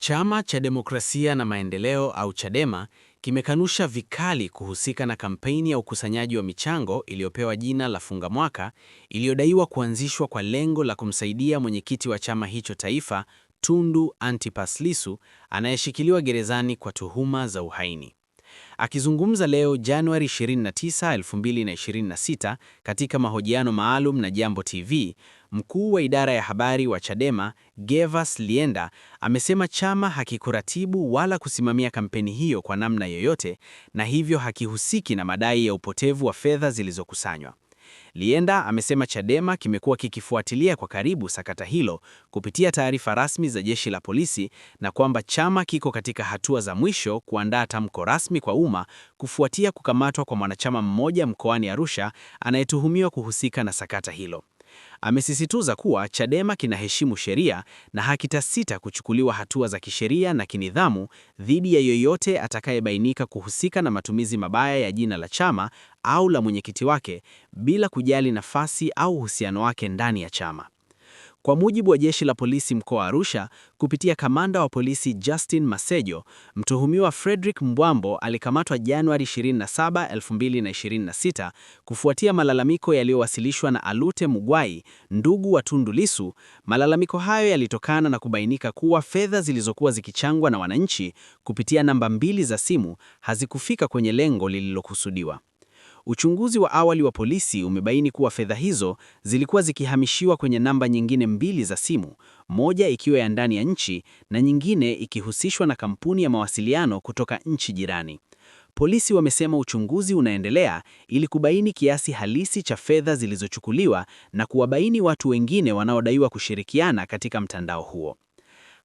Chama cha Demokrasia na Maendeleo au Chadema kimekanusha vikali kuhusika na kampeni ya ukusanyaji wa michango iliyopewa jina la Funga Mwaka, iliyodaiwa kuanzishwa kwa lengo la kumsaidia mwenyekiti wa chama hicho taifa, Tundu Antipas Lissu, anayeshikiliwa gerezani kwa tuhuma za uhaini. Akizungumza leo Januari 29, 2026 katika mahojiano maalum na Jambo TV, mkuu wa idara ya habari wa Chadema, Gervas Lienda, amesema chama hakikuratibu wala kusimamia kampeni hiyo kwa namna yoyote na hivyo hakihusiki na madai ya upotevu wa fedha zilizokusanywa. Lienda amesema Chadema kimekuwa kikifuatilia kwa karibu sakata hilo kupitia taarifa rasmi za jeshi la polisi na kwamba chama kiko katika hatua za mwisho kuandaa tamko rasmi kwa umma kufuatia kukamatwa kwa mwanachama mmoja mkoani Arusha anayetuhumiwa kuhusika na sakata hilo. Amesisitiza kuwa Chadema kinaheshimu sheria na hakitasita kuchukuliwa hatua za kisheria na kinidhamu dhidi ya yoyote atakayebainika kuhusika na matumizi mabaya ya jina la chama au la mwenyekiti wake bila kujali nafasi au uhusiano wake ndani ya chama. Kwa mujibu wa jeshi la polisi mkoa wa Arusha, kupitia kamanda wa polisi Justin Masejo, mtuhumiwa Frederick Mbwambo alikamatwa Januari 27, 2026 kufuatia malalamiko yaliyowasilishwa na Alute Mugwai, ndugu wa Tundu Lissu. Malalamiko hayo yalitokana na kubainika kuwa fedha zilizokuwa zikichangwa na wananchi kupitia namba 2 za simu hazikufika kwenye lengo lililokusudiwa. Uchunguzi wa awali wa polisi umebaini kuwa fedha hizo zilikuwa zikihamishiwa kwenye namba nyingine 2 za simu, moja ikiwa ya ndani ya nchi na nyingine ikihusishwa na kampuni ya mawasiliano kutoka nchi jirani. Polisi wamesema uchunguzi unaendelea ili kubaini kiasi halisi cha fedha zilizochukuliwa na kuwabaini watu wengine wanaodaiwa kushirikiana katika mtandao huo.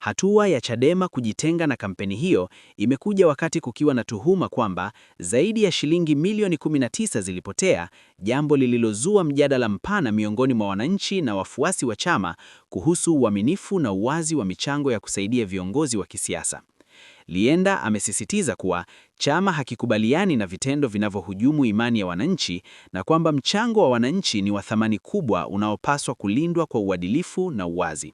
Hatua ya Chadema kujitenga na kampeni hiyo imekuja wakati kukiwa na tuhuma kwamba zaidi ya shilingi milioni 19 zilipotea, jambo lililozua mjadala mpana miongoni mwa wananchi na wafuasi wa chama kuhusu uaminifu na uwazi wa michango ya kusaidia viongozi wa kisiasa. Lienda amesisitiza kuwa chama hakikubaliani na vitendo vinavyohujumu imani ya wananchi na kwamba mchango wa wananchi ni wa thamani kubwa unaopaswa kulindwa kwa uadilifu na uwazi.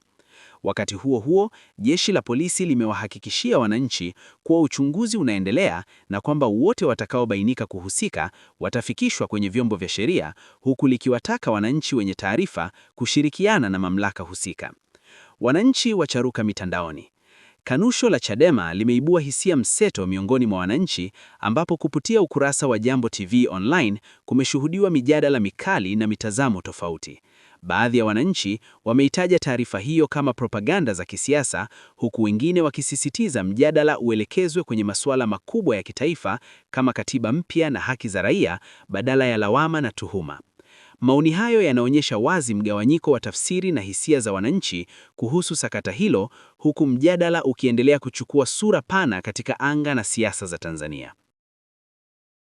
Wakati huo huo, jeshi la polisi limewahakikishia wananchi kuwa uchunguzi unaendelea na kwamba wote watakaobainika kuhusika watafikishwa kwenye vyombo vya sheria, huku likiwataka wananchi wenye taarifa kushirikiana na mamlaka husika. Wananchi wacharuka mitandaoni. Kanusho la Chadema limeibua hisia mseto miongoni mwa wananchi, ambapo kupitia ukurasa wa Jambo TV Online kumeshuhudiwa mijadala mikali na mitazamo tofauti. Baadhi ya wananchi wameitaja taarifa hiyo kama propaganda za kisiasa, huku wengine wakisisitiza mjadala uelekezwe kwenye masuala makubwa ya kitaifa kama katiba mpya na haki za raia badala ya lawama na tuhuma. Maoni hayo yanaonyesha wazi mgawanyiko wa tafsiri na hisia za wananchi kuhusu sakata hilo, huku mjadala ukiendelea kuchukua sura pana katika anga na siasa za Tanzania.